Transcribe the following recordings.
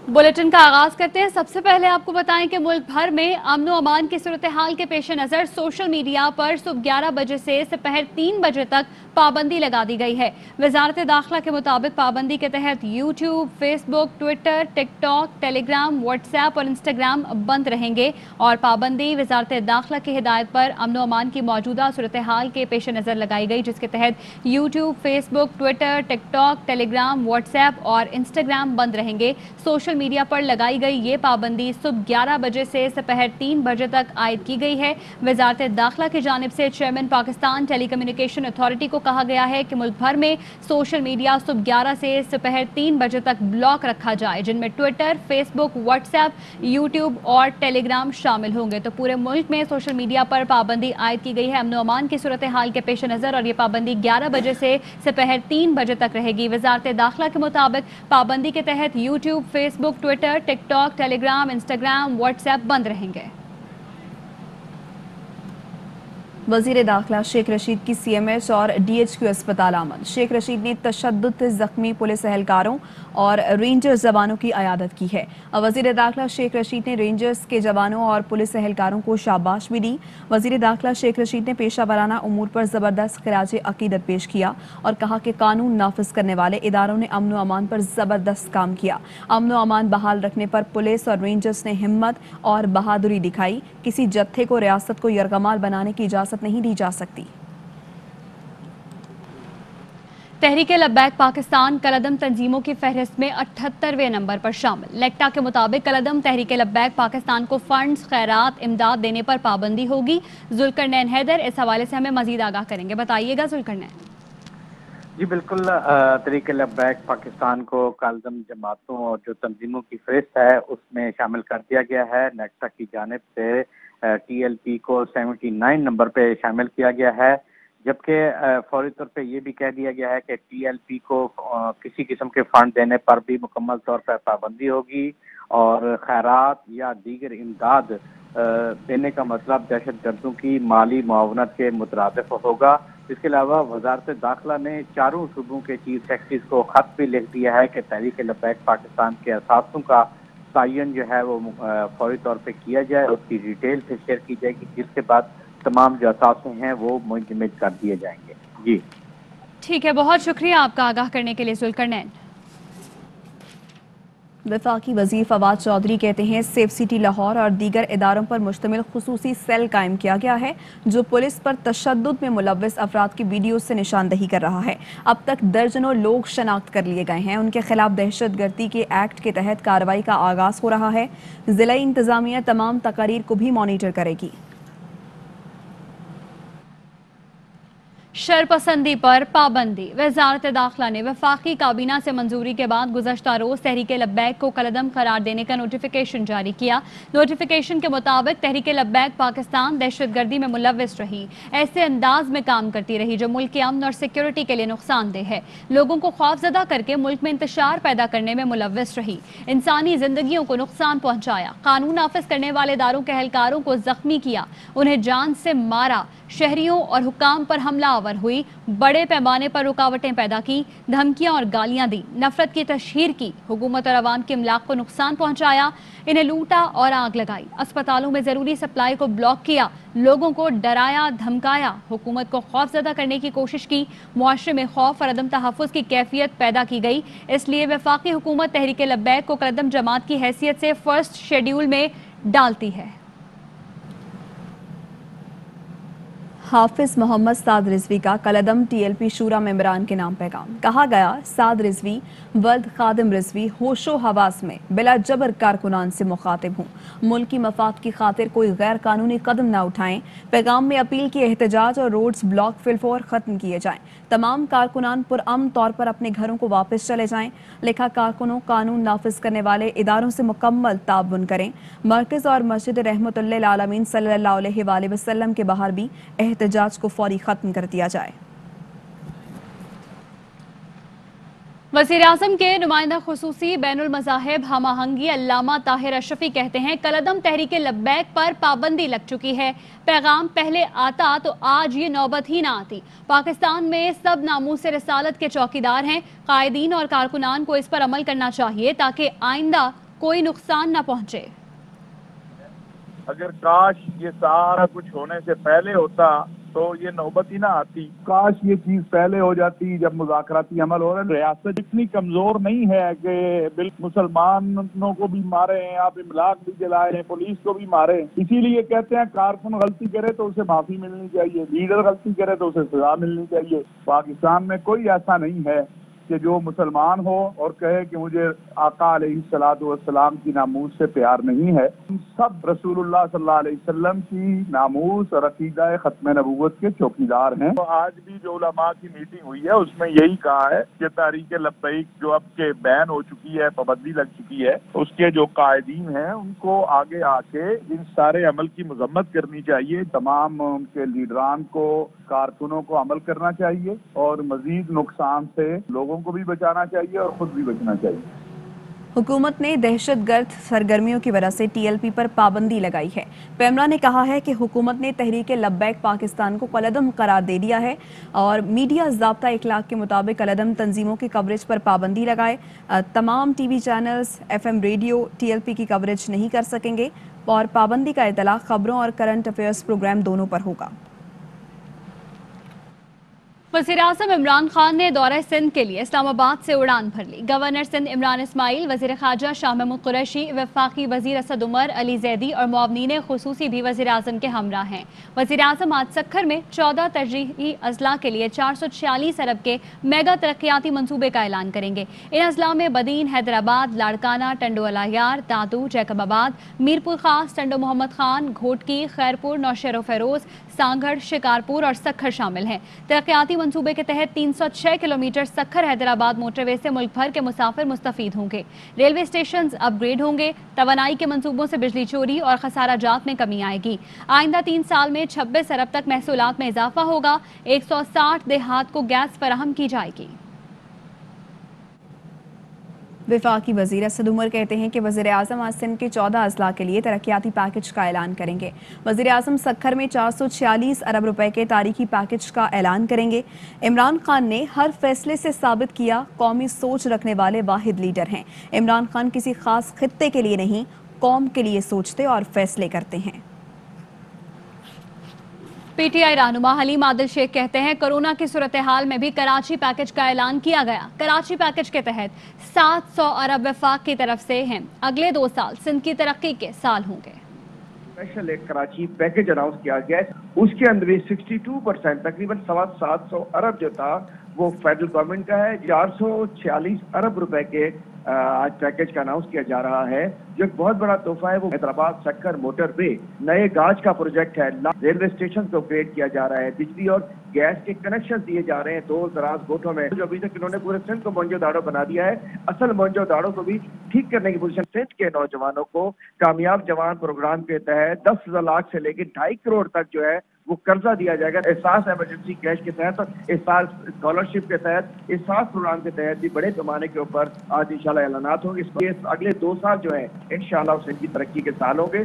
Bulletin का आगाज करते हैं। सबसे पहले आपको बताएं कि मुल्क भर में अमन व अमान की सूरत हाल के पेश नज़र सोशल मीडिया पर सुबह 11 बजे से दोपहर 3 बजे तक पाबंदी लगा दी गई है। वजारत दाखिला के मुताबिक पाबंदी के तहत YouTube, Facebook, Twitter, TikTok, Telegram, WhatsApp और इंस्टाग्राम बंद रहेंगे और पाबंदी वजारत दाखिला की हिदायत पर अमन व अमान की मौजूदा सूरत हाल के पेश नज़र लगाई गई, जिसके तहत YouTube, Facebook, Twitter, TikTok, Telegram, WhatsApp और इंस्टाग्राम बंद रहेंगे। सोशल मीडिया पर लगाई गई ये पाबंदी सुबह 11 बजे से दोपहर 3 बजे तक आयद की गई है। वजारत दाखिला की जानिब से चेयरमैन पाकिस्तान टेलीकम्युनिकेशन अथॉरिटी को कहा गया है कि मुल्क भर में सोशल मीडिया सुबह 11 से दोपहर 3 बजे तक ब्लॉक रखा जाए, जिनमें ट्विटर, फेसबुक, व्हाट्सएप, यूट्यूब और टेलीग्राम शामिल होंगे। तो पूरे मुल्क में सोशल मीडिया पर पाबंदी आयद की गई है अमन व अमान की सूरत हाल के पेश नज़र, और ये पाबंदी 11 बजे से दोपहर 3 बजे तक रहेगी। वजारत दाखिला के मुताबिक पाबंदी के तहत YouTube, Facebook, Twitter, TikTok, Telegram, Instagram, WhatsApp बंद रहेंगे। वज़ीर दाखिला शेख रशीद की CMH और DHQ अस्पताल आमद। शेख रशीद ने तशद्दुद जख्मी पुलिस एहलकारों और रेंजर्स जवानों की अयादत की है। वज़ीर दाखिला शेख रशीद ने रेंजर्स के जवानों और पुलिस एहलकारों को शाबाश भी दी। वज़ीर दाखिला शेख रशीद ने पेशा वाराना उमूर पर ज़बरदस्त खिराज अकीदत पेश किया और कहा कि कानून नाफिज करने वाले इदारों ने अमन व अमान पर ज़बरदस्त काम किया। अमन व अमान बहाल रखने पर पुलिस और रेंजर्स ने हिम्मत और बहादुरी दिखाई। किसी जत्थे को रियासत को यरगमाल बनाने की इजाज़त नहीं दी जा सकती। तहरीक लब्बैक पाकिस्तान कलअदम तंजीमों की फहरिस्त में 78वें नंबर पर शामिल। लेक्टा के मुताबिक कलअदम तहरीक लब्बैक पाकिस्तान को फंड्स, खैरात, इमदाद देने पर पाबंदी होगी। जुल्करनैन हैदर इस हवाले से हमें मजीद आगाह करेंगे। बताइएगा जुल्करनैन। जी बिल्कुल, तहरीक लब्बैक पाकिस्तान को कलअदम जमातों और जो तंजीमों की फहरिस्त है उसमें शामिल कर दिया गया है। नेक्टा की जानिब से TLP को 79 नंबर पे शामिल किया गया है, जबकि फौरी तौर पे ये भी कह दिया गया है कि TLP को किसी किस्म के फंड देने पर भी मुकम्मल तौर पर पाबंदी होगी और खैरात या दीगर इमदाद देने का मतलब दहशत गर्दों की माली मुआवनत के मुतरादिफ होगा। इसके अलावा वजारत दाखिला ने चारों सूबों के चीफ सेक्रेटरीज को खत भी लिख दिया है कि तहरीक लब्बैक पाकिस्तान के असासों का तयन जो है वो फौरी तौर पे किया जाए, उसकी डिटेल से शेयर की जाएगी, जिसके बाद तमाम जो असासे हैं वो मुंजमद कर दिए जाएंगे। जी ठीक है, बहुत शुक्रिया आपका आगाह करने के लिए जुल्करनैन। वफाकी वज़ीर फवाद चौधरी कहते हैं सेफ सिटी लाहौर और दीगर इदारों पर मुश्तमिल खुसूसी सेल कायम किया गया है जो पुलिस पर तशद्दुद में मुलव्वस अफराद की वीडियो से निशानदही कर रहा है। अब तक दर्जनों लोग शनाख्त कर लिए गए हैं। उनके खिलाफ दहशत गर्दी के एक्ट के तहत कार्रवाई का आगाज हो रहा है। जिला इंतजामिया तमाम तकारीर को भी मॉनिटर करेगी। शरपसंदी पर पाबंदी। वजारत दाखिला ने वफाकी काबीना से मंजूरी के बाद गुज़श्ता रोज तहरीक लब्बैक को कलअदम करार देने का नोटिफिकेशन जारी किया। नोटिफिकेशन के मुताबिक तहरीक लब्बैक पाकिस्तान दहशत गर्दी में मुलव्वस रही, ऐसे अंदाज में काम करती रही जो मुल्क के अमन और सिक्योरिटी के लिए नुकसानदेह है, लोगों को खौफजदा करके मुल्क में इंतशार पैदा करने में मुलव्वस रही, इंसानी जिंदगियों को नुकसान पहुंचाया, कानून नाफिज करने वाले इदारों के एहलकारों को जख्मी किया, उन्हें जान से मारा, शहरियों और हुक्काम पर हमलावर हुई, बड़े पैमाने पर रुकावटें पैदा की, धमकियां और गालियां दी, नफरत की तशहीर की, हुकूमत और अवाम के इमलाक को नुकसान पहुंचाया, इन्हें लूटा और आग लगाई, अस्पतालों में जरूरी सप्लाई को ब्लॉक किया, लोगों को डराया धमकाया, हुकूमत को खौफजदा करने की कोशिश की, मुआशरे में खौफ और अदम तहफ़्फ़ुज़ की कैफियत पैदा की गई। इसलिए वफाकी हुकूमत तहरीक लब्बैक को कलअदम जमात की हैसियत से फर्स्ट शेड्यूल में डालती है। हाफिज मोहम्मद साद रिजवी का कलअदम TLP शूरा मेंबरान के नाम पैगाम। कहा गया साद रिजवी वल्द खादिम रिजवी होशो हवास में बिला जबर कारकुनान से मुखातिब हूँ, मुल्क की मफाद की खातिर कोई गैर कानूनी कदम न उठाएं। पैगाम में अपील की एहतजाज और रोड्स ब्लॉक फिलफौर खत्म किए जाएं। तमाम कारकुनान पुरअमन तौर पर अपने घरों को वापस चले जाएं। लिखा कारकुनों कानून नाफिज करने वाले इदारों से मुकम्मल ताबुन करें। मरकज और मस्जिद रहमतुल्लिल आलमीन सल्लल्लाहु अलैहि वसल्लम के बाहर भी एहतजाज को फौरी खत्म कर दिया जाए। वज़ीर आज़म के नुमाइंदा खुसूसी बैनुल मज़ाहिब हम आहंगी अल्लामा ताहिर अशरफी कहते हैं कलअदम तहरीक लब्बैक पर पाबंदी लग चुकी है। पैगाम पहले आता तो आज ये नौबत ही ना आती। पाकिस्तान में सब नामूस रिसालत के चौकीदार हैं। कायदीन और कारकुनान को इस पर अमल करना चाहिए ताकि आइंदा कोई नुकसान न पहुंचे। अगर काश ये सारा कुछ होने से पहले होता तो ये नौबत ही ना आती। काश ये चीज पहले हो जाती जब मुज़ाकराती अमल हो रहा है। रियासत इतनी कमजोर नहीं है कि मुसलमानों को भी मारे हैं, आप इमलाक भी जलाए हैं, पुलिस को भी मारे। इसीलिए कहते हैं कारकुन गलती करे तो उसे माफी मिलनी चाहिए, लीडर गलती करे तो उसे सजा मिलनी चाहिए। पाकिस्तान में कोई ऐसा नहीं है कि जो मुसलमान हो और कहे कि मुझे आका अलैहिस्सलातु वस्सलाम की नामूस से प्यार नहीं है। हम सब रसूलुल्लाह सल्लल्लाहु अलैहि वसल्लम की नामूस और अकीदा खत्म नबूवत के चौकीदार हैं। तो आज भी जो उलमा की मीटिंग हुई है उसमें यही कहा है कि तहरीक लब्बैक जो अब के बैन हो चुकी है, पाबंदी लग चुकी है, उसके जो कायदीन हैं उनको आगे आके इन सारे अमल की मजम्मत करनी चाहिए। तमाम उनके लीडरान को, कारकुनों को अमल करना चाहिए और मजीद नुकसान से लोगों को भी बचाना चाहिए और खुद भी बचना चाहिए। हुकूमत ने दहशतगर्द सरगर्मियों की वजह से टीएलपी पर पाबंदी लगाई है। पेमरा ने कहा है कि हुकूमत ने तहरीक लब्बैक पाकिस्तान को कलअदम करार दे दिया है और मीडिया ज़ाब्ता इखलाक के मुताबिक कलअदम तंजीमों की कवरेज पर पाबंदी लगाए। तमाम TV channels, FM radio TLP की कवरेज नहीं कर सकेंगे और पाबंदी का इतलाक खबरों और करंट अफेयर्स प्रोग्राम दोनों पर होगा। वज़ीर-ए-आज़म इमरान खान ने दौरा सिंध के लिए इस्लामाबाद से उड़ान भर ली। गवर्नर सिंध इमरान इस्माइल, वज़ीर ख़ारजा शाह महमूद कुरैशी, वफ़ाक़ी वज़ीर असद उमर, अली ज़ैदी और मुआवनीन ख़ुसूसी भी वज़ीर-ए-आज़म के हमरा हैं। वज़ीर-ए-आज़म आज सक्खर में 14 तरजीही अज़ला के लिए 446 अरब के मेगा तरक्याती मंसूबे का ऐलान करेंगे। इन अज़ला में बदीन, हैदराबाद, लाड़काना, टंडो अलायार, दादू, जैकबाबाद, मीरपुर खास, टंडो मोहम्मद खान, घोटकी, खैरपुर, नौशेरो फेरोज, सांगढ़, शिकारपुर और सक्खर शामिल हैं। तरक्याती मंसूबे के तहत 306 किलोमीटर सक्खर हैदराबाद मोटरवे से मुल्क भर के मुसाफिर मुस्तफीद होंगे। रेलवे स्टेशन अपग्रेड होंगे। तवानाई के मंसूबों से बिजली चोरी और खसारा जात में कमी आएगी। आइंदा 3 साल में 26 अरब तक महसूलात में इजाफा होगा। 160 देहात को गैस फराहम की जाएगी। वफाकी वज़ीर असद उमर कहते हैं कि वज़ीर-ए-आज़म आज सिंध के 14 अज़ला के लिए तरक्याती पैकेज का ऐलान करेंगे। वज़ीर-ए-आज़म सक्खर में 446 अरब रुपए के तारीखी पैकेज का ऐलान करेंगे। इमरान खान ने हर फैसले से साबित किया कौमी सोच रखने वाले वाहिद लीडर हैं। इमरान खान किसी खास खित्ते के लिए नहीं, कौम के लिए सोचते और फैसले करते हैं। पीटीआई रहनुमा हलीम आदिल शेख कहते हैं कोरोना की सूरत हाल में भी कराची पैकेज का ऐलान किया गया। कराची पैकेज के तहत 700 अरब वफाक की तरफ से हैं। अगले 2 साल सिंध की तरक्की के साल होंगे। स्पेशल एक कराची पैकेज अनाउंस किया गया है, उसके अंदर 62% तकरीबन 700 अरब जो था वो फेडरल गवर्नमेंट का है। 446 अरब रुपए के आज पैकेज का अनाउंस किया जा रहा है, जो एक बहुत बड़ा तोहफा है। वो हैदराबाद सक्खर मोटरवे, नए गाज का प्रोजेक्ट है, रेलवे स्टेशन को अपग्रेड किया जा रहा है, बिजली और गैस के कनेक्शन दिए जा रहे हैं 2 दराज गोठों में, जो अभी तक इन्होंने पूरे सिंध को मोहनजोदाड़ो बना दिया है। असल मोहनजोदाड़ो को भी ठीक करने की पोजीशन। सिंध के नौजवानों को कामयाब जवान प्रोग्राम के तहत 10 लाख से लेकर 2.5 करोड़ तक जो है वो कर्जा दिया जाएगा। एहसास इमरजेंसी कैश के तहत, एहसास स्कॉलरशिप के तहत, एहसास प्रोग्राम के तहत भी बड़े पैमाने के ऊपर आज इंशाल्लाह ऐलानात होंगे। इस अगले 2 साल जो है इंशाल्लाह सिंध की तरक्की के साल होंगे।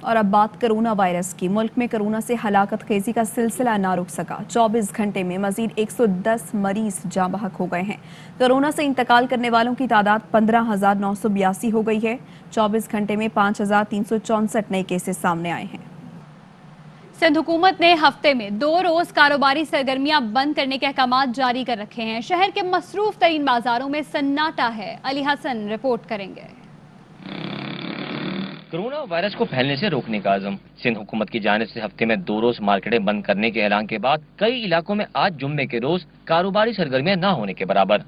और अब बात कोरोना वायरस की। मुल्क में कोरोना से हलाकत खेजी का सिलसिला ना रुक सका। 24 घंटे में मजीद 110 मरीज जाँ बहक हो गए हैं। कोरोना से इंतकाल करने वालों की तादाद 15,982 हो गई है। 24 घंटे में 5,364 नए केसेस सामने आए हैं। सिंध हुकूमत ने हफ्ते में 2 रोज कारोबारी सरगर्मियां बंद करने के अहकाम जारी कर रखे हैं। शहर के मसरूफ तरीन बाजारों में सन्नाटा है। अली हसन रिपोर्ट करेंगे। कोरोना वायरस को फैलने से रोकने का आज़म। सिंध हुकूमत की जानिब से हफ्ते में 2 रोज मार्केटें बंद करने के ऐलान के बाद कई इलाकों में आज जुम्मे के रोज कारोबारी सरगर्मियां न होने के बराबर।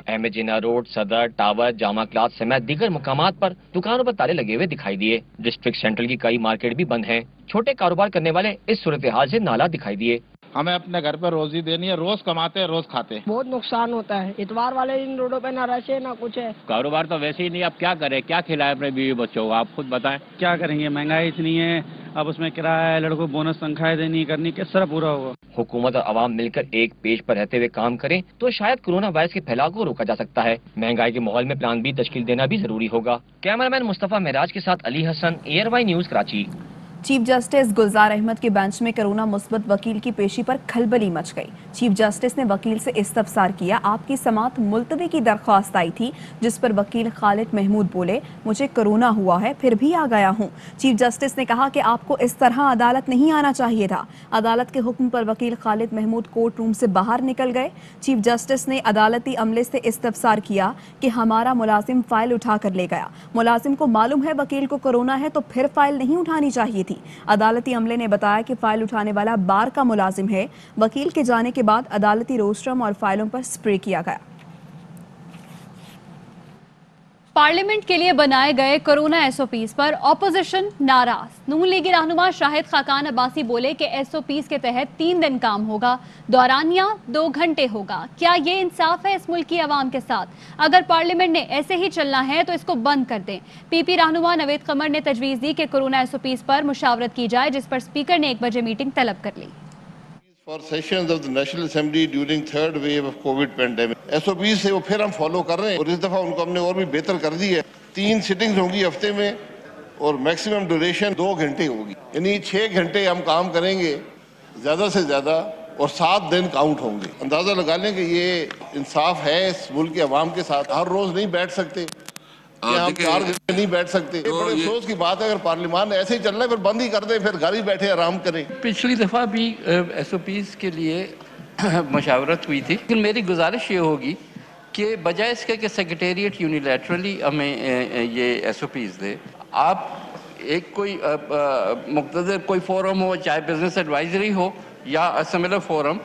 अहमद जिन्ना रोड, सदर, टावर, जामा क्लास समेत दीगर मुकामात पर दुकानों पर ताले लगे हुए दिखाई दिए। डिस्ट्रिक्ट सेंट्रल की कई मार्केट भी बंद हैं। छोटे कारोबार करने वाले इस सूरत हाल से नाला दिखाई दिए। हमें अपने घर पर रोजी देनी है, रोज कमाते हैं रोज खाते हैं। बहुत नुकसान होता है। इतवार वाले दिन रोडों पे ना रश है ना कुछ है। कारोबार तो वैसे ही नहीं, अब क्या करें, क्या खिलाए अपने बीवी बच्चों को, आप खुद बताएं। क्या करेंगे, महंगाई इतनी है, अब उसमें किराया है, लड़कों बोनस तनख्वाहें देनी करनी, किस तरह पूरा होगा। हुकूमत और आवाम मिलकर एक पेज पर रहते हुए काम करें तो शायद कोरोना वायरस के फैलाव को रोका जा सकता है। महंगाई के माहौल में प्लान बी तश्कील देना भी जरूरी होगा। कैमरामैन मुस्तफा महराज के साथ Ali Hasan, ARY news, Karachi. Chief justice Gulzar Ahmed के बेंच में कोरोना मुस्बत वकील की पेशी पर खलबली मच गई। चीफ जस्टिस ने वकील से इस्तफसार किया। आपकी समाअत मुलतवी की दरख्वास्त आई थी, जिस पर वकील खालिद महमूद बोले, मुझे कोरोना हुआ है फिर भी आ गया हूं। चीफ जस्टिस ने कहा कि आपको इस तरह अदालत नहीं आना चाहिए था। अदालत के हुक्म पर वकील खालिद महमूद कोर्ट रूम से बाहर निकल गए। चीफ जस्टिस ने अदालती अमले से इस्तफसार किया कि हमारा मुलाजिम फाइल उठा कर ले गया। मुलाजिम को मालूम है वकील को कोरोना है तो फिर फाइल नहीं उठानी चाहिए थी। अदालती अमले ने बताया कि फाइल उठाने वाला बार का मुलाजिम है। वकील के जाने के बाद अदालती रोस्ट्रम और फाइलों पर स्प्रे किया गया। पार्लियामेंट के लिए बनाए गए कोरोना एसओपीज पर ऑपोजिशन नाराज। नून लीगी रहनुमा शाहिद खाकान अब्बासी बोले कि एसओपीज के तहत 3 दिन काम होगा, दौरानिया 2 घंटे होगा। क्या ये इंसाफ है इस मुल्क की आवाम के साथ? अगर पार्लियामेंट ने ऐसे ही चलना है तो इसको बंद कर दें। पीपी रहनुमा नवेद कमर ने तजवीज़ दी कि कोरोना एसओपीज पर मुशावरत की जाए, जिस पर स्पीकर ने 1 बजे मीटिंग तलब कर ली। For sessions of the National Assembly during third wave of COVID pandemic, SOPs से वो फिर हम फॉलो कर रहे हैं और इस दफा उनको हमने और भी बेहतर कर दी है। 3 सिटिंग्स होंगी हफ्ते में और मैक्सिमम ड्यूरेशन 2 घंटे होगी, यानी 6 घंटे हम काम करेंगे ज्यादा से ज्यादा और 7 दिन काउंट होंगे। अंदाजा लगा लें कि ये इंसाफ है इस मुल्क के अवाम के साथ। हर रोज नहीं बैठ सकते, हम 4 घंटे नहीं बैठ सकते। बड़े अफसोस की बात है, अगर पार्लियामान ऐसे ही चल रहा है फिर बंद ही कर दें, फिर घर ही बैठे आराम करें। पिछली दफ़ा भी एसओपीज के लिए मशावरत हुई थी, लेकिन मेरी गुजारिश ये होगी कि बजाय इसके कि सेक्रेटेरिएट यूनिलैटरली हमें ये एसओपीज दे, आप एक कोई मुक़्तदर कोई फोरम हो, चाहे बिजनेस एडवाइजरी हो या सिमिलर फोरम,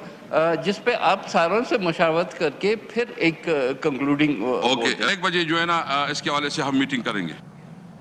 जिस पे आप सारों से मशावरत करके फिर एक कंक्लूडिंग ओके 1 बजे जो है ना इसके हवाले से हम मीटिंग करेंगे।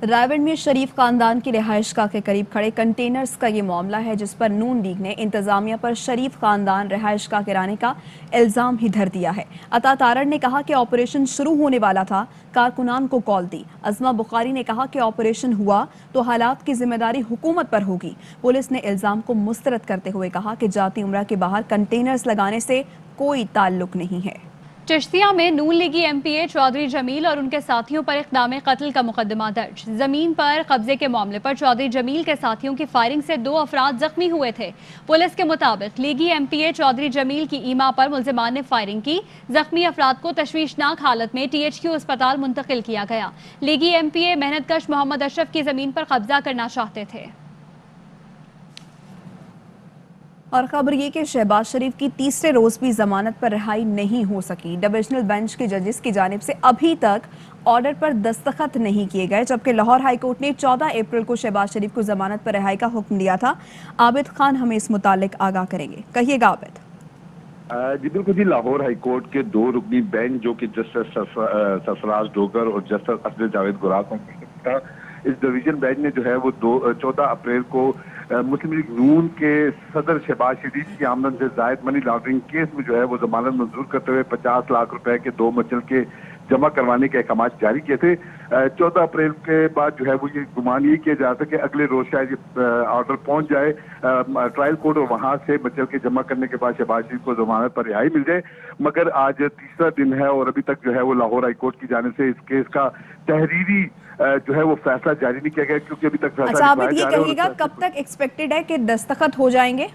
रायगढ़ में शरीफ खानदान की रिहाइशगाह के करीब खड़े कंटेनर्स का ये मामला है, जिस पर नून लीग ने इंतजामिया पर शरीफ खानदान रिहाइशगाह गिराने का इल्जाम ही धर दिया है। अता तारड़ ने कहा कि ऑपरेशन शुरू होने वाला था, कारकुनान को कॉल दी। अज़मा बुखारी ने कहा कि ऑपरेशन हुआ तो हालात की जिम्मेदारी हुकूमत पर होगी। पुलिस ने इल्जाम को मुस्तरद करते हुए कहा कि जाती उम्रा के बाहर कंटेनर्स लगाने से कोई ताल्लुक नहीं है। चिश्तिया में नून लीगी एमपीए चौधरी जमील और उनके साथियों पर इक़दाम कत्ल का मुकदमा दर्ज। जमीन पर कब्जे के मामले पर चौधरी जमील के साथियों की फायरिंग से 2 अफराद जख्मी हुए थे। पुलिस के मुताबिक लीगी एमपीए चौधरी जमील की ईमा पर मुल्जिमान ने फायरिंग की। जख्मी अफराद को तशवीशनाक हालत में THQ अस्पताल मुंतकिल किया गया। लीगी एमपीए मेहनतकश मोहम्मद अशरफ की जमीन पर कब्जा करना चाहते थे। और खबर ये कि शहबाज शरीफ की तीसरे रोज भी जमानत पर रिहाई नहीं हो सकी। डिविजनल बेंच के जजेस की जानिब से अभी तक ऑर्डर पर दस्तखत नहीं किए गए, जबकि लाहौर हाई कोर्ट ने 14 अप्रैल को शहबाज शरीफ को जमानत पर रिहाई का हुक्म दिया था। आबिद खान हमें इस मुतालिक आगाह करेंगे। कहिएगा आबिद। जी बिल्कुल जी, लाहौर हाई कोर्ट के 2 रुकनी बेंच जो कि जस्टिस सरफराज डोगर और जस्टिस असद जावेद गुरात था, इस डिवीजन बेंच ने जो है वो 14 अप्रैल को मुस्लिम लीग नून के सदर शहबाज शरीफ की आमदन से जायद मनी लॉन्ड्रिंग केस में जो है वो जमानत मंजूर करते हुए 50 लाख रुपए के 2 मचल के जमा करवाने के अहकाम जारी किए थे। 14 अप्रैल के बाद जो है वो ये गुमान ये किया जाता है कि अगले रोज शायद ये ऑर्डर पहुंच जाए ट्रायल कोर्ट और वहां से मचल के जमा करने के बाद शहबाज शरीफ को जमानत पर रिहाई मिल जाए। मगर आज तीसरा दिन है और अभी तक जो है वो लाहौर हाई कोर्ट की जानिब से इस केस का तहरीरी जो है वो फैसला जारी नहीं किया गया, क्योंकि अभी तक फैसला अच्छा आबिद ये कहिएगा कब तक एक्सपेक्टेड है कि दस्तखत हो जाएंगे?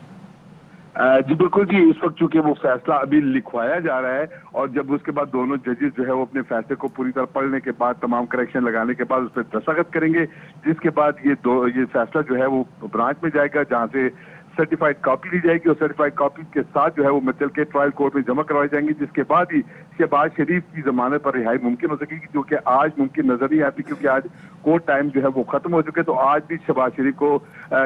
जी बिल्कुल जी, इस वक्त चूंकि वो फैसला अभी लिखवाया जा रहा है और जब उसके बाद दोनों जजेस जो है वो अपने फैसले को पूरी तरह पढ़ने के बाद तमाम करेक्शन लगाने के बाद उस पर दस्तखत करेंगे, जिसके बाद ये फैसला जो है वो ब्रांच में जाएगा, जहां से सर्टिफाइड कॉपी ली जाएगी और सर्टिफाइड कॉपी के साथ जो है वो मचल के ट्रायल कोर्ट में जमा करवाई जाएंगी, जिसके बाद ही शहबाज शरीफ की जमानत पर रिहाई मुमकिन हो सकेगी, जो कि आज मुमकिन नजर नहीं आती, क्योंकि आज कोर्ट टाइम जो है वो खत्म हो चुके। तो आज भी शहबाज शरीफ को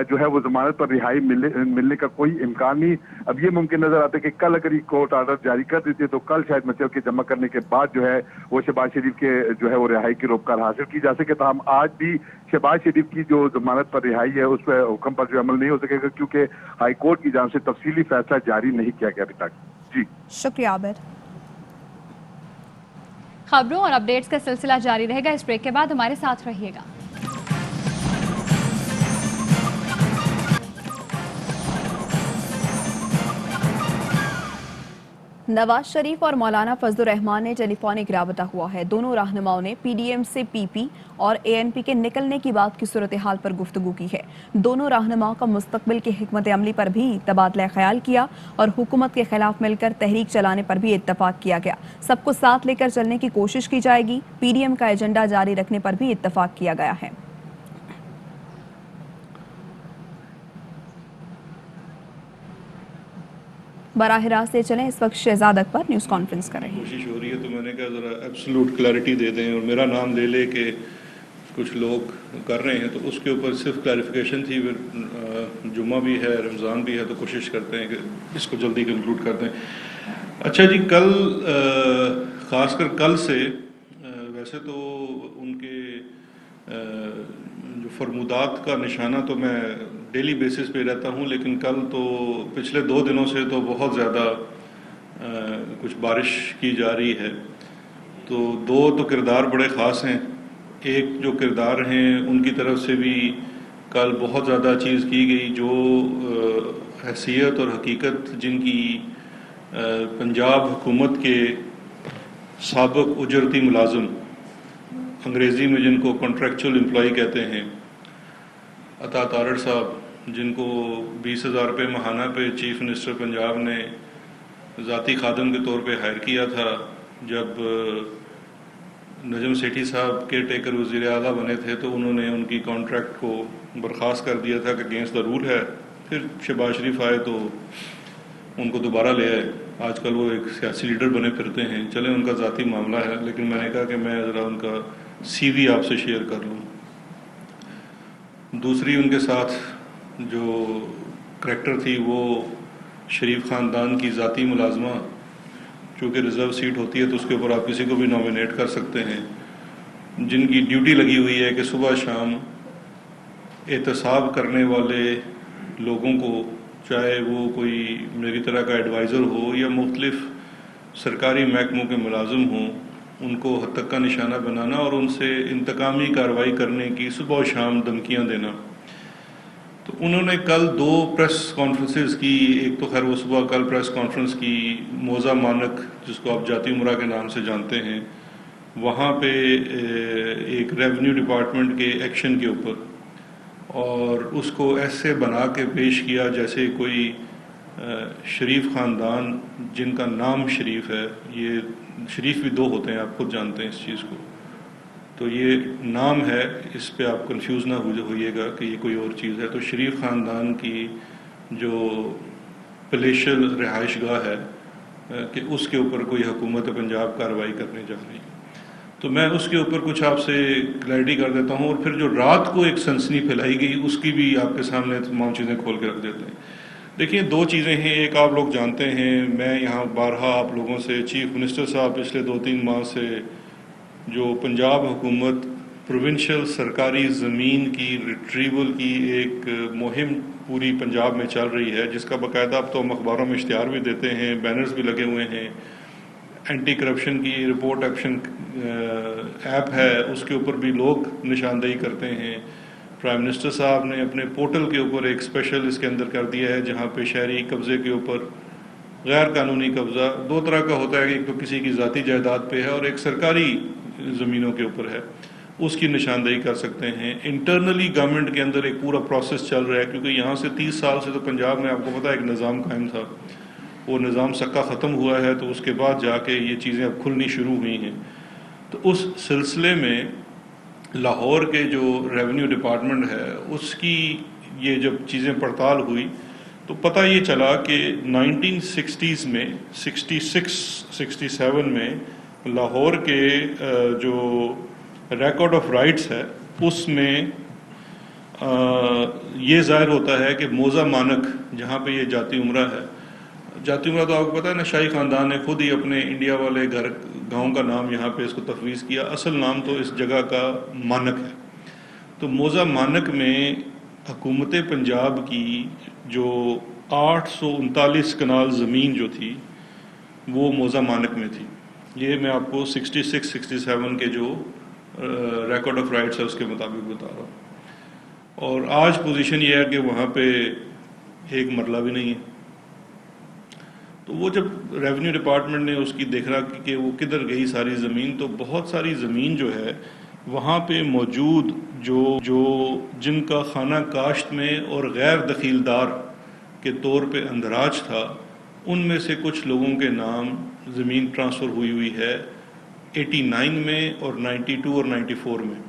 जो है वो जमानत पर रिहाई मिलने का कोई इम्कान नहीं। अब ये मुमकिन नजर आता है कि कल अगर ये कोर्ट ऑर्डर जारी कर देती है तो कल शायद मचल के जमा करने के बाद जो है वो शहबाज शरीफ के जो है वो रिहाई की रोकथाम हासिल की जा सके। तो हम आज भी शहबाज शरीफ की जो जमानत पर रिहाई है उस पर हुक्म पर जो अमल नहीं हो सकेगा, क्योंकि हाई कोर्ट की जानिब से तफसीली फैसला जारी नहीं किया गया अभी तक। जी शुक्रिया आबिद। खबरों और अपडेट्स का सिलसिला जारी रहेगा। इस ब्रेक के बाद हमारे साथ रहिएगा। नवाज शरीफ और मौलाना फजलुर रहमान ने टेलीफोनिक राबता हुआ है। दोनों रहनुमाओं ने पीडीएम से पीपी और एएनपी के निकलने की बात की सूरत हाल पर गुफ्तगू की है। दोनों रहनुमाओं का मुस्तकबिल की हिकमत अमली पर भी तबादला ख्याल किया और हुकूमत के खिलाफ मिलकर तहरीक चलाने पर भी इत्तफाक किया गया। सबको साथ लेकर चलने की कोशिश की जाएगी। पीडीएम का एजेंडा जारी रखने पर भी इत्तफाक किया गया है। बराह रास्त से चलें, इस वक्त शहजाद अकबर न्यूज़ कॉन्फ्रेंस कर रहे हैं। कोशिश हो रही है तो मैंने कहा ज़रा एब्सोल्यूट क्लैरिटी दे दें और मेरा नाम ले ले के कुछ लोग कर रहे हैं, तो उसके ऊपर सिर्फ क्लैरिफिकेशन थी। फिर जुम्मा भी है, रमज़ान भी है, तो कोशिश करते हैं कि इसको जल्दी कंक्लूड कर दें। अच्छा जी, कल ख़ासकर कल से वैसे तो उनके जो फरमुदात का निशाना तो मैं डेली बेसिस पे रहता हूँ, लेकिन कल तो पिछले 2 दिनों से तो बहुत ज़्यादा कुछ बारिश की जा रही है। तो 2 तो किरदार बड़े ख़ास हैं। एक जो किरदार हैं उनकी तरफ से भी कल बहुत ज़्यादा चीज़ की गई, जो हैसियत और हकीकत जिनकी पंजाब हुकूमत के साबिक़ उजरती मुलाजिम, अंग्रेज़ी में जिनको कॉन्ट्रैक्चुअल एम्प्लॉई कहते हैं, अता तारड़ साहब, जिनको 20,000 रुपये माहाना पे चीफ मिनिस्टर पंजाब ने ज़ाती खादम के तौर पे हायर किया था जब नजम सेठी साहब केयर टेकर वज़ीर आला बने थे, तो उन्होंने उनकी कॉन्ट्रैक्ट को बर्खास्त कर दिया था कि अगेंस्ट द रूल है। फिर शहबाज शरीफ आए तो उनको दोबारा ले आए। आजकल वो एक सियासी लीडर बने फिरते हैं। चलें, उनका ज़ाती मामला है, लेकिन मैंने कहा कि मैं ज़रा उनका CV आपसे शेयर कर लूँ। दूसरी उनके साथ जो करैक्टर थी वो शरीफ ख़ानदान की ज़ाती मुलाजमा, चूँकि रिज़र्व सीट होती है तो उसके ऊपर आप किसी को भी नॉमिनेट कर सकते हैं, जिनकी ड्यूटी लगी हुई है कि सुबह शाम एहतसाब करने वाले लोगों को, चाहे वो कोई मेरी तरह का एडवाइज़र हो या मुख्तलिफ सरकारी महकमों के मुलाजिम हों, उनको हद तक का निशाना बनाना और उनसे इंतकामी कार्रवाई करने की सुबह शाम धमकियाँ देना। तो उन्होंने कल 2 प्रेस कॉन्फ्रेंसेस की। एक तो खैर वो सुबह कल प्रेस कॉन्फ्रेंस की मौज़ा मानक, जिसको आप जाती उमरा के नाम से जानते हैं, वहाँ पे एक रेवेन्यू डिपार्टमेंट के एक्शन के ऊपर, और उसको ऐसे बना के पेश किया जैसे कोई शरीफ ख़ानदान जिनका नाम शरीफ है, ये शरीफ भी 2 होते हैं, आप खुद जानते हैं इस चीज़ को, तो ये नाम है, इस पे आप कंफ्यूज ना होइएगा कि ये कोई और चीज़ है। तो शरीफ ख़ानदान की जो पलेशल रिहाइशगाह है कि उसके ऊपर कोई हुकूमत पंजाब कार्रवाई करने जा रही है। तो मैं उसके ऊपर कुछ आपसे क्लैरिटी कर देता हूँ, और फिर जो रात को एक सनसनी फैलाई गई उसकी भी आपके सामने तमाम चीज़ें खोल के रख देते हैं। देखिए, 2 चीज़ें हैं। एक आप लोग जानते हैं, मैं यहाँ बारहा आप लोगों से, चीफ मिनिस्टर साहब पिछले 2-3 माह से जो पंजाब हुकूमत प्रोविंशियल सरकारी ज़मीन की रिट्रीवल की एक मुहिम पूरी पंजाब में चल रही है, जिसका बाकायदा अब तो हम अखबारों में इश्तिहार भी देते हैं, बैनर्स भी लगे हुए हैं। एंटी करप्शन की रिपोर्ट एक्शन ऐप है, उसके ऊपर भी लोग निशानदेही करते हैं। प्राइम मिनिस्टर साहब ने अपने पोर्टल के ऊपर एक स्पेशल इसके अंदर कर दिया है, जहाँ पे शहरी कब्ज़े के ऊपर गैर कानूनी कब्ज़ा 2 तरह का होता है, एक तो किसी की ज़ाती जायदाद पे है और एक सरकारी ज़मीनों के ऊपर है, उसकी निशानदेही कर सकते हैं। इंटरनली गवर्नमेंट के अंदर एक पूरा प्रोसेस चल रहा है, क्योंकि यहाँ से 30 साल से तो पंजाब में आपको पता है एक निज़ाम कायम था, वो निज़ाम सक्का ख़त्म हुआ है, तो उसके बाद जाके ये चीज़ें अब खुलनी शुरू हुई हैं। तो उस सिलसिले में लाहौर के जो रेवेन्यू डिपार्टमेंट है उसकी ये जब चीज़ें पड़ताल हुई तो पता ये चला कि 1960s में 66-67 में लाहौर के जो रिकॉर्ड ऑफ राइट्स है उसमें ये ज़ाहिर होता है कि मौज़ा मानक जहाँ पे ये जाती उमरा है, जाती उमरा तो आपको पता है ना, शाही ख़ानदान ने खुद ही अपने इंडिया वाले गांव का नाम यहाँ पे इसको तफवीज़ किया, असल नाम तो इस जगह का मानक है। तो मौज़ा मानक में हुकूमत पंजाब की जो 839 कनाल ज़मीन जो थी वो मौज़ा मानक में थी। ये मैं आपको 66-67 के जो रिकॉर्ड ऑफ राइट्स है उसके मुताबिक बता रहा हूँ। और आज पोजीशन ये है कि वहाँ पे एक मरला भी नहीं है। تو وہ جب ریونیو ڈپارٹمنٹ نے اس کی دیکھ رہا کہ وہ کدھر گئی ساری زمین، تو بہت ساری زمین جو ہے وہاں پہ موجود جو جن کا خانہ کاشت میں اور غیر دخیلدار کے طور پہ اندراج تھا، ان میں سے کچھ لوگوں کے نام زمین ٹرانسفر ہوئی ہے 89 میں اور 92 اور 94 میں۔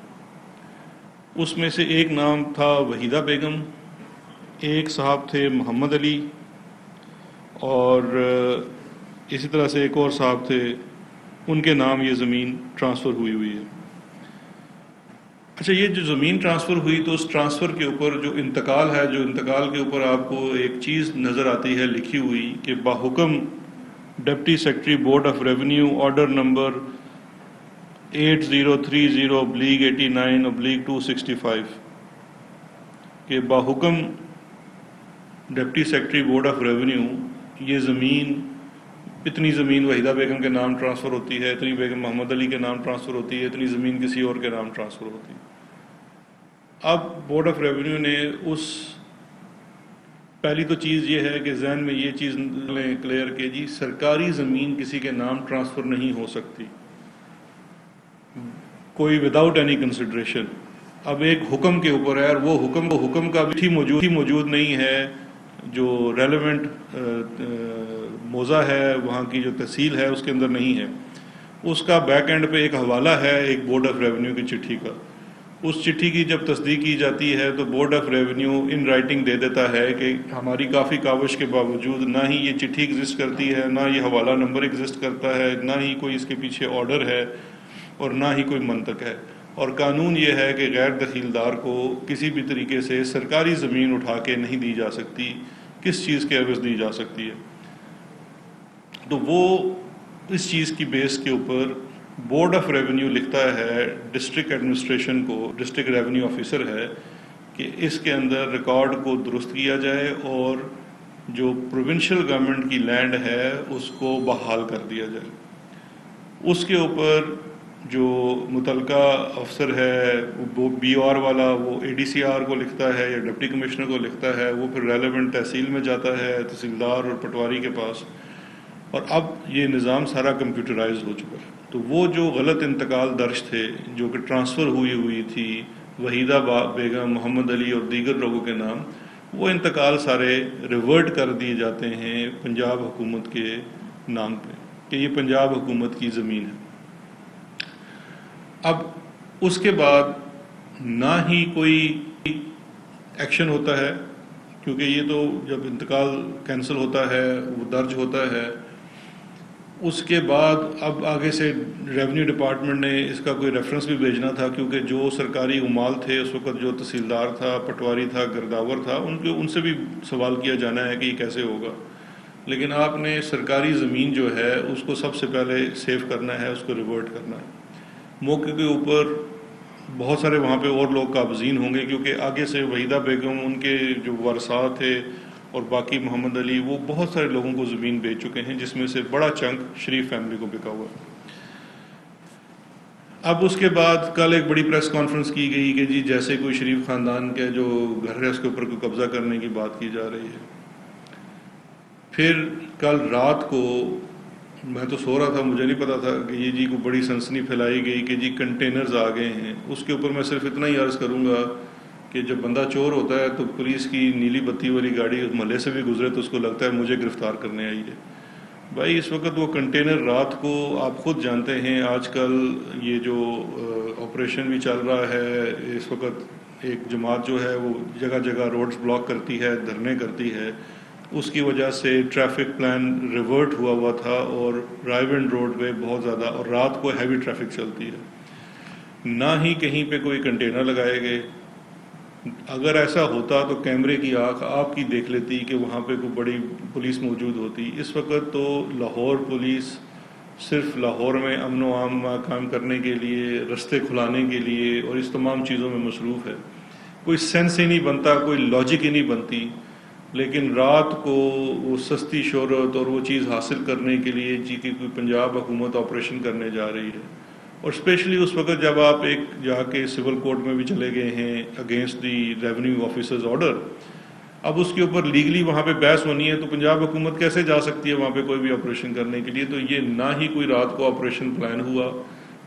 اس میں سے ایک نام تھا وحیدہ بیگم، ایک صاحب تھے محمد علی، اور اسی طرح سے ایک اور صاحب تھے، ان کے نام یہ زمین ٹرانسفر ہوئی ہے۔ اچھا، یہ جو زمین ٹرانسفر ہوئی تو اس ٹرانسفر کے اوپر جو انتقال ہے، جو انتقال کے اوپر آپ کو ایک چیز نظر آتی ہے لکھی ہوئی کہ باحکم deputy secretary board of revenue order number 8030/89/265 کہ باحکم deputy secretary board of revenue یہ زمین، اتنی زمین وحیدہ بیگم کے نام ٹرانسفر ہوتی ہے، اتنی بیگم محمد علی کے نام ٹرانسفر ہوتی ہے، اتنی زمین کسی اور کے نام ٹرانسفر ہوتی ہے۔ اب بورڈ آف ریونیو نے پہلی تو چیز یہ ہے کہ ذہن میں یہ چیز کلیئر کہ جی سرکاری زمین کسی کے نام ٹرانسفر نہیں ہو سکتی، کوئی وداؤٹ اینی کنسیڈریشن۔ اب ایک حکم کے اوپر ہے، اور وہ حکم کا بھی موجود نہیں ہے، جو ریلیونٹ موضع ہے وہاں کی جو تحصیل ہے اس کے اندر نہیں ہے۔ اس کا بیک اینڈ پہ ایک حوالہ ہے ایک بورڈ آف ریونیو کی چٹھی کا۔ اس چٹھی کی جب تصدیق کی جاتی ہے تو board of revenue in writing دے دیتا ہے کہ ہماری کافی کاوش کے باوجود نہ ہی یہ چٹھی ایگزسٹ کرتی ہے، نہ یہ حوالہ نمبر ایگزسٹ کرتا ہے، نہ ہی کوئی اس کے پیچھے آرڈر ہے، اور نہ ہی کوئی منطق ہے۔ اور قانون یہ ہے کہ غیر دخیلدار کو کسی بھی طریقے سے سرکاری زمین اٹھا کے نہیں دی جا سکتی، کس چیز کے عوض دی جا سکتی ہے۔ تو وہ اس چیز کی بیس کے اوپر بورڈ آف ریونیو لکھتا ہے ڈسٹرکٹ ایڈمنسٹریشن کو، ڈسٹرکٹ ریونیو آفیسر ہے، کہ اس کے اندر ریکارڈ کو درست کیا جائے اور جو پروونشل گورنمنٹ کی لینڈ ہے اس کو بحال کر دیا جائے۔ اس کے اوپر جو متعلقہ افسر ہے وہ بی آر والا، وہ اے ڈی سی آر کو لکھتا ہے یا ڈپٹی کمشنر کو لکھتا ہے، وہ پھر ریلیونٹ تحصیل میں جاتا ہے، تحصیلدار اور پٹواری کے پاس، اور اب یہ نظام سارا کمپیوٹرائز ہو چکا ہے۔ تو وہ جو غلط انتقال درج تھے جو کہ ٹرانسفر ہوئی تھی وحیدہ بیگم، محمد علی اور دیگر لوگوں کے نام، وہ انتقال سارے ریورٹ کر دیے جاتے ہیں پنجاب حکومت کے نام پہ کہ یہ پنجاب حکومت کی زمین ہے۔ اب اس کے بعد نہ ہی کوئی ایکشن ہوتا ہے، کیونکہ یہ تو جب انتقال کینسل ہوتا ہے وہ درج ہوتا ہے، اس کے بعد اب آگے سے ریونیو ڈپارٹمنٹ نے اس کا کوئی ریفرنس بھی بھیجنا تھا، کیونکہ جو سرکاری عمال تھے اس وقت، جو تحصیلدار تھا، پٹواری تھا، گرداور تھا، ان سے بھی سوال کیا جانا ہے کہ یہ کیسے ہوگا۔ لیکن آپ نے سرکاری زمین جو ہے اس کو سب سے پہلے سیو کرنا ہے، اس کو ریورٹ کرنا ہے۔ موقع کے اوپر بہت سارے وہاں پہ اور لوگ قابضین ہوں گے، کیونکہ آگے سے وحیدہ بیگم، ان کے جو ورثاء تھے اور باقی محمد علی، وہ بہت سارے لوگوں کو زمین بیچ چکے ہیں، جس میں سے بڑا چنک شریف فیملی کو بکا ہوا ہے۔ اب اس کے بعد کل ایک بڑی پریس کانفرنس کی گئی کہ جی جیسے کوئی شریف خاندان کے جو گھر ہے اس کے اوپر کوئی قبضہ کرنے کی بات کی جا رہی ہے۔ پھر کل رات کو میں تو سو رہا تھا، مجھے نہیں پتا تھا کہ یہ جی کو بڑی سنسنی پھیلائی گئی کہ جی کنٹینرز آ گئے ہیں۔ اس کے اوپر میں صرف اتنا ہی عرض کروں گا کہ جب بندہ چور ہوتا ہے تو پولیس کی نیلی بتی والی گاڑی اس محلے سے بھی گزرے تو اس کو لگتا ہے مجھے گرفتار کرنے آئی ہے۔ بھائی اس وقت وہ کنٹینر رات کو، آپ خود جانتے ہیں آج کل یہ جو آپریشن بھی چل رہا ہے، اس وقت ایک جماعت جو ہے وہ جگہ جگہ روڈز بلاک کرتی ہے، دھرنے کرتی ہے، اس کی وجہ سے ٹریفک پلان ریورٹ ہوا تھا اور رائے ونڈ روڈ پہ بہت زیادہ، اور رات کو ہیوی ٹریفک چلتی ہے۔ نہ ہی کہیں پہ کوئی کنٹینر لگائے گئے۔ اگر ایسا ہوتا تو کیمرے کی آنکھ آپ کی دیکھ لیتی کہ وہاں پہ کوئی بڑی پولیس موجود ہوتی۔ اس وقت تو لاہور پولیس صرف لاہور میں امن و امان قائم کرنے کے لیے، رستے کھلانے کے لیے اور اس تمام چیزوں میں مصروف ہے۔ کوئی سینس ہی نہیں بنتا، کوئی لاجک ہی نہیں بنتی، لیکن رات کو وہ سستی شہرت اور وہ چیز حاصل کرنے کے لیے جی کہ کوئی پنجاب حکومت آپریشن کرنے جا رہی ہے۔ اور اسپیشلی اس وقت جب آپ ایک جا کے سول کورٹ میں بھی چلے گئے ہیں against the revenue officers order, اب اس کے اوپر لیگلی وہاں پہ بحث ہونی ہے تو پنجاب حکومت کیسے جا سکتی ہے وہاں پہ کوئی بھی آپریشن کرنے کے لیے؟ تو یہ نہ ہی کوئی رات کو آپریشن پلان ہوا،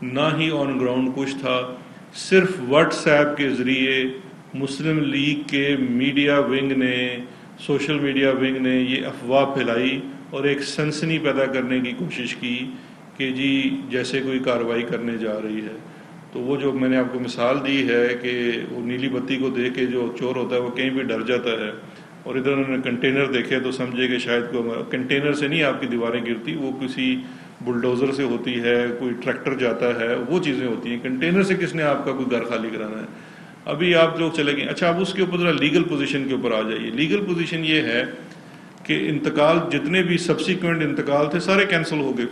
نہ ہی آن گراؤنڈ کچھ تھا، صرف واٹس ایپ کے ذریعے مسلم لیگ کے میڈیا ونگ نے، سوشل میڈیا ونگ نے یہ افواہ پھیلائی اور ایک سنسنی پیدا کرنے کی کوشش کی کہ جی جیسے کوئی کارروائی کرنے جا رہی ہے۔ تو وہ جو میں نے آپ کو مثال دی ہے کہ وہ نیلی بتی کو دیکھ کے جو چور ہوتا ہے وہ کہیں بھی ڈر جاتا ہے، اور ادھر انہوں نے کنٹینر دیکھے تو سمجھے کہ شاید کوئی کنٹینر سے نہیں آپ کی دیواریں گرتی، وہ کسی بلڈوزر سے ہوتی ہے، کوئی ٹریکٹر جاتا ہے، وہ چیزیں ہوتی ہیں۔ کنٹینر سے کس نے آپ کا کوئی گھر خالی کرانا ہے؟ ابھی آپ لوگ چلے گئے۔ اچھا، اب اس کے اوپر ذرا لیگل پوزیشن کے اوپر آ جائیے۔ لیگل پوزیشن یہ ہے کہ انتقال، جتنے بھی سبسیکوینٹ انتقال تھے سارے کینسل ہو گئے۔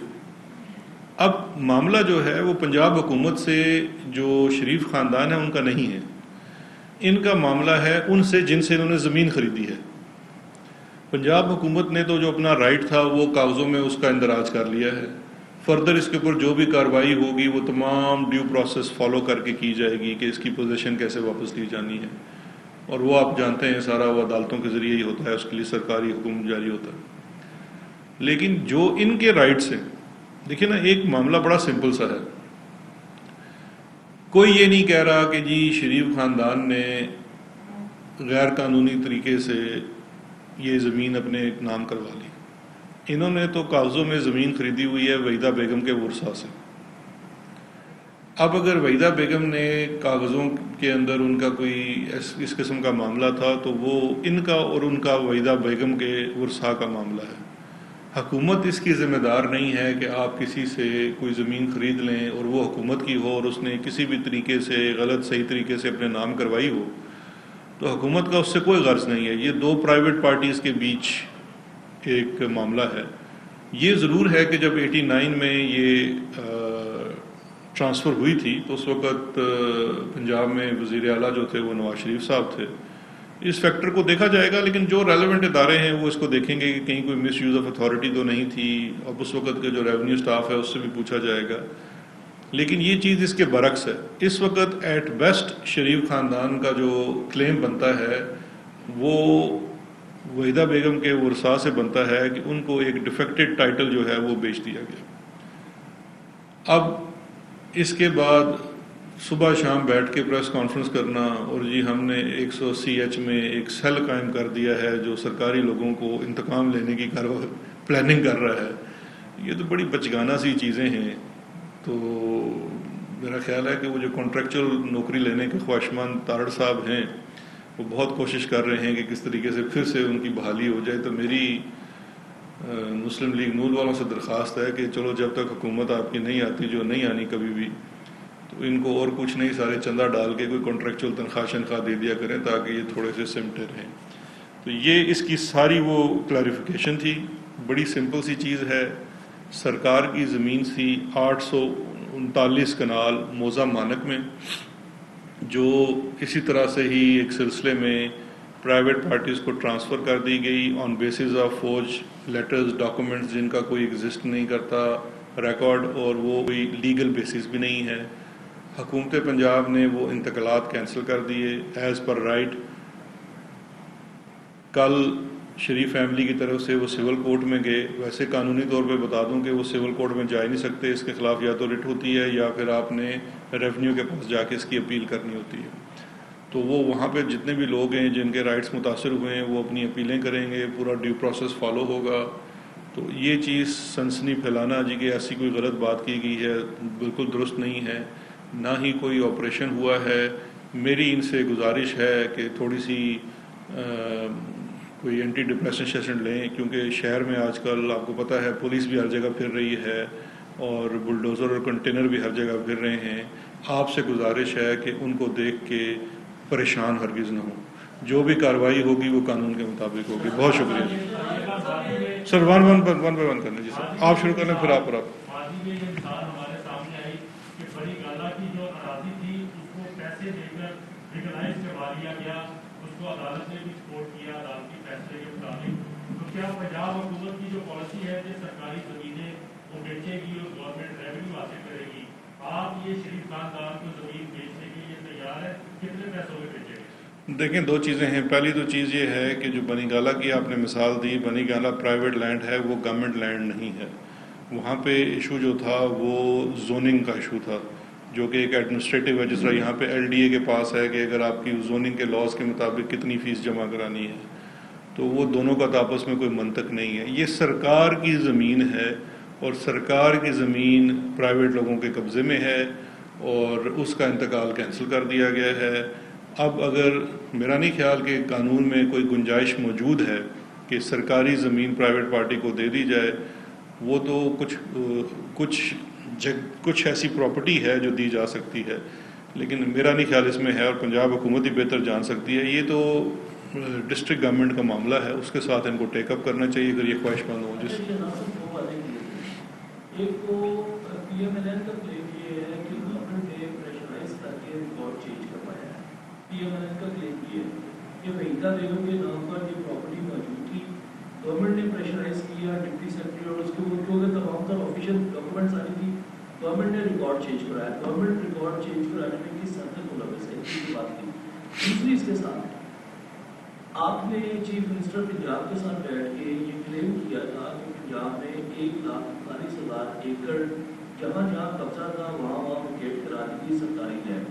اب معاملہ جو ہے وہ پنجاب حکومت سے، جو شریف خاندان ہے ان کا نہیں ہے، ان کا معاملہ ہے ان سے جن سے انہوں نے زمین خریدی ہے۔ پنجاب حکومت نے تو جو اپنا رائٹ تھا وہ کاغذوں میں اس کا اندراج کر لیا ہے۔ فردر اس کے اوپر جو بھی کارروائی ہوگی وہ تمام ڈیو پروسیس فالو کر کے کی جائے گی کہ اس کی پوزیشن کیسے واپس لی جانی ہے، اور وہ آپ جانتے ہیں سارا وہ عدالتوں کے ذریعے ہی ہوتا ہے، اس کے لیے سرکاری حکم جاری ہوتا ہے۔ لیکن جو ان کے رائٹس ہیں، دیکھیں نا، ایک معاملہ بڑا سمپل سا ہے۔ کوئی یہ نہیں کہہ رہا کہ جی شریف خاندان نے غیر قانونی طریقے سے یہ زمین اپنے نام کروا لی۔ انہوں نے تو کاغذوں میں زمین خریدی ہوئی ہے وحیدہ بیگم کے ورثاء سے۔ اب اگر وحیدہ بیگم نے کاغذوں کے اندر ان کا کوئی اس قسم کا معاملہ تھا تو وہ ان کا اور ان کا وحیدہ بیگم کے ورثاء کا معاملہ ہے۔ حکومت اس کی ذمہ دار نہیں ہے کہ آپ کسی سے کوئی زمین خرید لیں اور وہ حکومت کی ہو اور اس نے کسی بھی طریقے سے غلط صحیح طریقے سے اپنے نام کروائی ہو، تو حکومت کا اس سے کوئی غرض نہیں ہے۔ یہ دو پرائیویٹ پارٹیز کے بیچ ایک معاملہ ہے۔ یہ ضرور ہے کہ جب 89 میں یہ ٹرانسفر ہوئی تھی تو اس وقت پنجاب میں وزیر اعلیٰ جو تھے وہ نواز شریف صاحب تھے۔ اس فیکٹر کو دیکھا جائے گا، لیکن جو ریلیونٹ ادارے ہیں وہ اس کو دیکھیں گے کہ کہیں کوئی مس یوز آف اتھارٹی تو نہیں تھی۔ اب اس وقت کا جو ریونیو سٹاف ہے اس سے بھی پوچھا جائے گا، لیکن یہ چیز اس کے برعکس ہے۔ اس وقت ایٹ بیسٹ شریف خاندان کا جو کلیم بنتا ہے وہ وحیدہ بیگم کے ورثاء سے بنتا ہے کہ ان کو ایک ڈیفیکٹڈ ٹائٹل جو ہے وہ بیچ دیا گیا۔ اب اس کے بعد صبح شام بیٹھ کے پریس کانفرنس کرنا اور جی ہم نے 180 ایچ میں ایک سیل قائم کر دیا ہے جو سرکاری لوگوں کو انتقام لینے کی پلاننگ کر رہا ہے، یہ تو بڑی بچگانہ سی چیزیں ہیں۔ تو میرا خیال ہے کہ وہ جو کانٹریکچوئل نوکری لینے کے خواہشمند تارڑ صاحب ہیں وہ بہت کوشش کر رہے ہیں کہ کس طریقے سے پھر سے ان کی بحالی ہو جائے۔ تو میری مسلم لیگ نون والوں سے درخواست ہے کہ چلو جب تک حکومت آپ کی نہیں آتی، جو نہیں آنی کبھی بھی، تو ان کو اور کچھ نہیں، سارے چندہ ڈال کے کوئی کانٹریکچوئل تنخواہ دے دیا کریں تاکہ یہ تھوڑے سے سمٹے رہیں۔ تو یہ اس کی ساری وہ کلیریفیکیشن تھی۔ بڑی سمپل سی چیز ہے، سرکار کی زمین تھی 839 کنال موزہ مانک میں، جو اسی طرح سے ہی ایک سلسلے میں پرائیویٹ پارٹیز کو ٹرانسفر کر دی گئی آن بیسز آف فوج لیٹرز، ڈاکومنٹس جن کا کوئی ایگزسٹ نہیں کرتا ریکارڈ، اور وہ کوئی لیگل بیسس بھی نہیں ہے۔ حکومت پنجاب نے وہ انتقالات کینسل کر دیے ایز پر رائٹ۔ کل شریف فیملی کی طرف سے وہ سول کورٹ میں گئے۔ ویسے قانونی طور پہ بتا دوں کہ وہ سول کورٹ میں جا ہی نہیں سکتے، اس کے خلاف یا تو رٹ ہوتی ہے یا پھر آپ نے ریونیو کے پاس جا کے اس کی اپیل کرنی ہوتی ہے۔ تو وہ وہاں پہ جتنے بھی لوگ ہیں جن کے رائٹس متاثر ہوئے ہیں وہ اپنی اپیلیں کریں گے، پورا ڈیو پروسیس فالو ہوگا۔ تو یہ چیز سنسنی پھیلانا جی کہ ایسی کوئی غلط بات کی گئی ہے بالکل درست نہیں ہے، نہ ہی کوئی آپریشن ہوا ہے۔ میری ان سے گزارش ہے کہ تھوڑی سی کوئی اینٹی ڈپریشن سیشن لیں، کیونکہ شہر میں آج کل آپ کو پتہ ہے پولیس بھی ہر جگہ پھر رہی ہے اور بلڈوزر اور کنٹینر بھی ہر جگہ پھر رہے ہیں۔ آپ سے گزارش ہے کہ ان کو دیکھ کے پریشان ہرگز نہ ہوں، جو بھی کارروائی ہوگی وہ قانون کے مطابق ہوگی۔ بہت شکریہ جی سر۔ ون بائی ون کرنا جی سر، آپ شروع کر لیں پھر آپ پر آپ۔ کیا پنجاب حکومت کی جو پالیسی ہے کہ سرکاری زمینیں وہ بیچے گی اور گورنمنٹ ریونیو حاصل کرے گی، آپ یہ شریف خاندان کو زمین بیچنے کے لیے تیار ہے؟ کتنے پیسوں میں بیچے گے؟ دیکھیں دو چیزیں ہیں. پہلی تو چیز یہ ہے کہ جو بنی گالہ کی آپ نے مثال دی، بنی گالہ پرائیویٹ لینڈ ہے، وہ گورنمنٹ لینڈ نہیں ہے. وہاں پہ ایشو جو تھا وہ زوننگ کا ایشو تھا، جو کہ ایک ایڈمنسٹریٹو ہے. جس طرح یہاں پہ LDA کے پاس ہے کہ اگر آپ کی زوننگ کے لاز کے مطابق کتنی فیس جمع کرانی ہے، تو وہ دونوں کا تو آپس میں کوئی منطق نہیں ہے. یہ سرکار کی زمین ہے اور سرکار کی زمین پرائیویٹ لوگوں کے قبضے میں ہے اور اس کا انتقال کینسل کر دیا گیا ہے. اب اگر میرا نہیں خیال کہ قانون میں کوئی گنجائش موجود ہے کہ سرکاری زمین پرائیویٹ پارٹی کو دے دی جائے. وہ تو کچھ ایسی پراپرٹی ہے جو دی جا سکتی ہے، لیکن میرا نہیں خیال اس میں ہے، اور پنجاب حکومت ہی بہتر جان سکتی ہے. یہ تو ڈسٹرکٹ گورنمنٹ کا معاملہ ہے، اس کے ساتھ ان کو ٹیک اپ کرنا چاہیے اگر یہ خواہش مند ہو. جس ایک تو PMLN کا کلیم یہ ہے کہ گورنمنٹ نے پریشرائز کر کے ریکارڈ چینج کروایا ہے. PMLN کا کلیم یہ ہے کہ وحیدہ بیگم کے نام پر یہ پراپرٹی موجود تھی، گورنمنٹ نے پریشرائز کیا ڈپٹی سیکرٹری اور اس کے اوپر تمام تر آفیشیل ڈاکومنٹس آئی تھی، گورنمنٹ نے ریکارڈ چینج کرایا. گورنمنٹ ریکارڈ چینج کرانے میں کس حد تک ملوث ہے کی بات کی. دوسری اس کے ساتھ آپ نے چیف منسٹر پنجاب کے ساتھ بیٹھ کے یہ کلیم کیا تھا کہ پنجاب میں 1,48,000 ایکڑ جہاں جہاں قبضہ تھا وہاں ویکیٹ کرا دی تھی سرکاری لینڈ.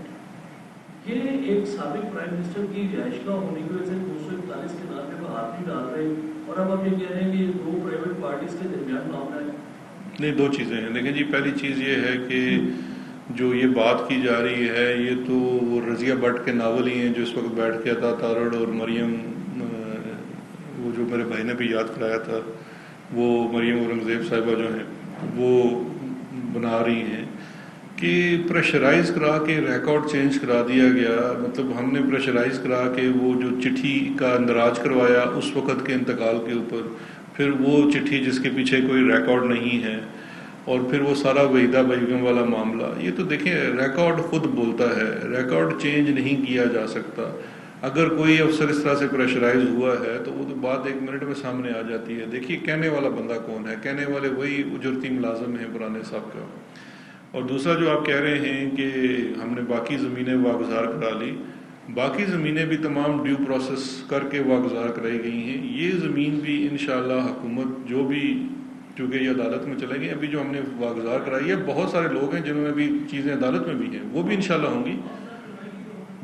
یہ ایک سابق پرائم منسٹر کی رہائش گاہ ہونے کی وجہ سے 241 کے نام پہ ہاتھ نہیں ڈال رہے، اور اب آپ یہ کہہ رہے ہیں کہ دو پرائیویٹ پارٹیز کے درمیان معاملہ ہے. نہیں، دو چیزیں ہیں. دیکھیں جی، پہلی چیز یہ ہے کہ جو یہ بات کی جا رہی ہے یہ تو وہ رضیہ بٹ کے ناول ہی ہیں جو اس وقت بیٹھ کے عطا تارڑ اور مریم، وہ جو میرے بھائی نے بھی یاد کرایا تھا، وہ مریم اورنگزیب صاحبہ جو ہیں وہ بنا رہی ہیں کہ پریشرائز کرا کے ریکارڈ چینج کرا دیا گیا. مطلب ہم نے پریشرائز کرا کے وہ جو چٹھی کا اندراج کروایا اس وقت کے انتقال کے اوپر، پھر وہ چٹھی جس کے پیچھے کوئی ریکارڈ نہیں ہے، اور پھر وہ سارا وحیدہ بیگم والا معاملہ. یہ تو دیکھیں ریکارڈ خود بولتا ہے، ریکارڈ چینج نہیں کیا جا سکتا. اگر کوئی افسر اس طرح سے پریشرائز ہوا ہے تو وہ تو بات 1 منٹ میں سامنے آ جاتی ہے. دیکھیے کہنے والا بندہ کون ہے، کہنے والے وہی اجرتی ملازم ہیں پرانے صاحب کا. اور دوسرا جو آپ کہہ رہے ہیں کہ ہم نے باقی زمینیں واگزار کرا لی، باقی زمینیں بھی تمام ڈیو پروسیس کر کے واگزار کرائی گئی ہیں. یہ زمین بھی انشاءاللہ حکومت جو بھی، چونکہ یہ عدالت میں چلیں گے، ابھی جو ہم نے واگزار کرائی ہے بہت سارے لوگ ہیں جنہوں نے بھی چیزیں عدالت میں بھی ہیں، وہ بھی انشاءاللہ ہوں گی،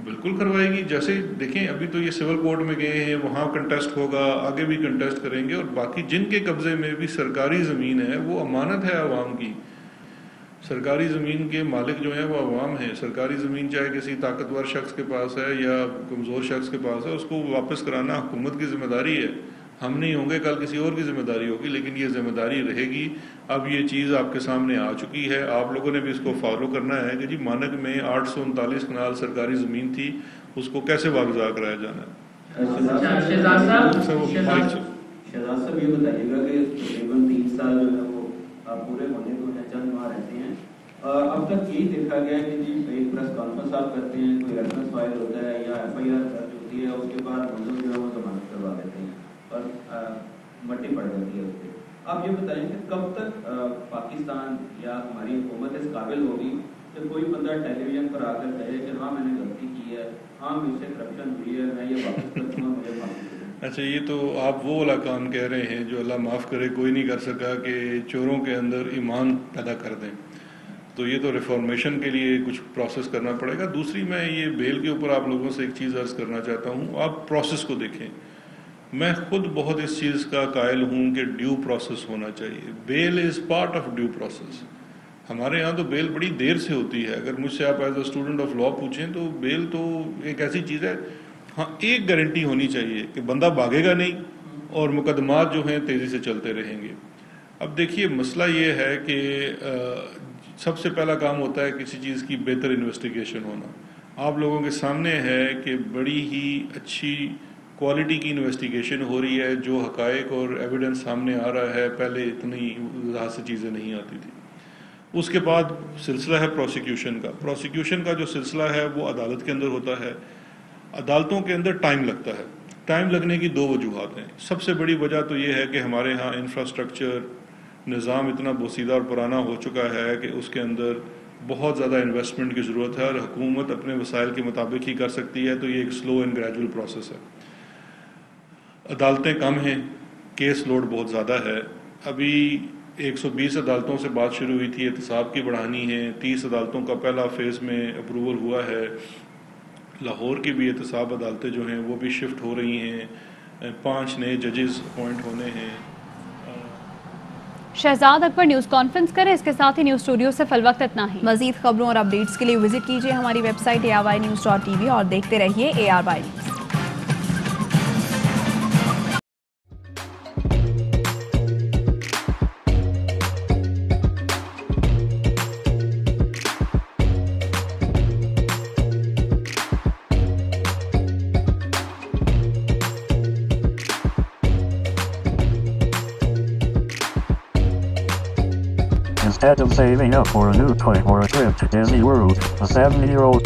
بالکل کروائے گی. جیسے دیکھیں ابھی تو یہ سول کورٹ میں گئے ہیں، وہاں کنٹیسٹ ہوگا، آگے بھی کنٹیسٹ کریں گے. اور باقی جن کے قبضے میں بھی سرکاری زمین ہے وہ امانت ہے عوام کی. سرکاری زمین کے مالک جو ہیں وہ عوام ہیں. سرکاری زمین چاہے کسی طاقتور شخص کے پاس ہے یا کمزور شخص کے پاس ہے، اس کو واپس کرانا حکومت کی ذمہ داری ہے. ہم نہیں ہوں گے، کل کسی اور کی ذمہ داری ہوگی، لیکن یہ ذمہ داری رہے گی. اب یہ چیز آپ کے سامنے آ چکی ہے، آپ لوگوں نے بھی اس کو فالو کرنا ہے کہ جی مانک میں 839 کنال سرکاری زمین تھی، اس کو کیسے واگزار کرایا جانا ہے. شہزاد صاحب یہ بتائیے گا کہ تقریباً 3 سال جو ہے وہ پورے ہونے کو ہیں، چند ماہ رہتے ہیں. اب تک یہی دیکھا گیا کہ جی ایک پریس کانفرنس آپ کرتے ہیں، کوئی ریفرنس فائل ہوتا ہے یا FIR درج ہوتی ہے، اس کے بعد منظور جو ہے وہ ضمانت کروا دیتے ہیں اور مٹی پڑ جاتی ہے اس پہ. آپ یہ بتائیں کہ کب تک پاکستان یا ہماری حکومت اس قابل ہوگی کہ کوئی بندہ ٹیلی ویژن پر آ کر کہے کہ ہاں میں نے غلطی کی ہے، ہاں مجھ سے کرپشن ہوئی ہے، میں یہ واپس کروں گا، مجھے معاف کریں. اچھا، یہ تو آپ وہ والا کام کہہ رہے ہیں جو اللہ معاف کرے کوئی نہیں کر سکا کہ چوروں کے اندر ایمان پیدا کر دیں. تو یہ تو ریفارمیشن کے لیے کچھ پروسیس کرنا پڑے گا. دوسری میں یہ بیل کے اوپر آپ لوگوں سے ایک چیز عرض کرنا چاہتا ہوں، آپ پروسیس کو دیکھیں. میں خود بہت اس چیز کا قائل ہوں کہ ڈیو پروسیس ہونا چاہیے. Bail is part of due process. ہمارے ہاں تو بیل بڑی دیر سے ہوتی ہے. اگر مجھ سے آپ as a student of law پوچھیں تو بیل تو ایک ایسی چیز ہے، ہاں ایک گارنٹی ہونی چاہیے کہ بندہ بھاگے گا نہیں اور مقدمات جو ہیں تیزی سے چلتے رہیں گے. اب دیکھیے مسئلہ یہ ہے کہ سب سے پہلا کام ہوتا ہے کسی چیز کی بہتر انویسٹیگیشن ہونا. آپ لوگوں کے سامنے ہے کہ بڑی ہی اچھی کوالٹی کی انویسٹیگیشن ہو رہی ہے، جو حقائق اور ایویڈنس سامنے آ رہا ہے، پہلے اتنی وضاحت سے چیزیں نہیں آتی تھی. اس کے بعد سلسلہ ہے پروسیکیوشن کا. پروسیکیوشن کا جو سلسلہ ہے وہ عدالت کے اندر ہوتا ہے. عدالتوں کے اندر ٹائم لگتا ہے. ٹائم لگنے کی 2 وجوہات ہیں. سب سے بڑی وجہ تو یہ ہے کہ ہمارے ہاں انفراسٹرکچر نظام اتنا بوسیدہ اور پرانا ہو چکا ہے کہ اس کے اندر بہت زیادہ انویسٹمنٹ کی ضرورت ہے اور حکومت اپنے وسائل کے مطابق ہی کر سکتی ہے، تو یہ ایک سلو اینڈ گریجول پروسیس ہے۔ عدالتیں کم ہیں، کیس لوڈ بہت زیادہ ہے۔ ابھی 120 عدالتوں سے بات شروع ہوئی تھی، احتساب کی بڑھانی ہے، 30 عدالتوں کا پہلا فیز میں اپروول ہوا ہے۔ لاہور کی بھی احتساب عدالتیں جو ہیں وہ بھی شفٹ ہو رہی ہیں، 5 نئے ججز اپوائنٹ ہونے ہیں۔ شہزاد اکبر نیوز کانفرنس کریں، اس کے ساتھ ہی نیوز اسٹوڈیو سے فی الوقت اتنا ہی۔ مزید خبروں اور اپڈیٹس کے لیے وزٹ کیجیے ہماری ویب سائٹ ARYnews.tv اور دیکھتے رہیے ARY news. Instead of saving up for a new toy or a trip to Disney World, a 70-year-old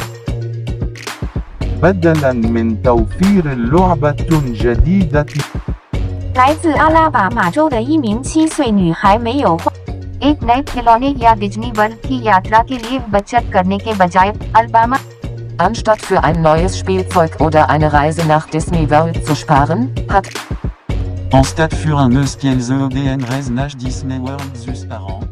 بدلاً من توفير لعبة جديدة 来自阿拉巴马州的一名7岁女孩没有花 एक नए खिलौने या डिज्नी वर्ल्ड की यात्रा के लिए बचत करने के बजाय Alabama Anstatt für ein neues Spielzeug oder eine Reise nach Disney World zu sparen, hat Anstatt für un neus Spielzeug oder eine Reise nach Disney World zu sparen,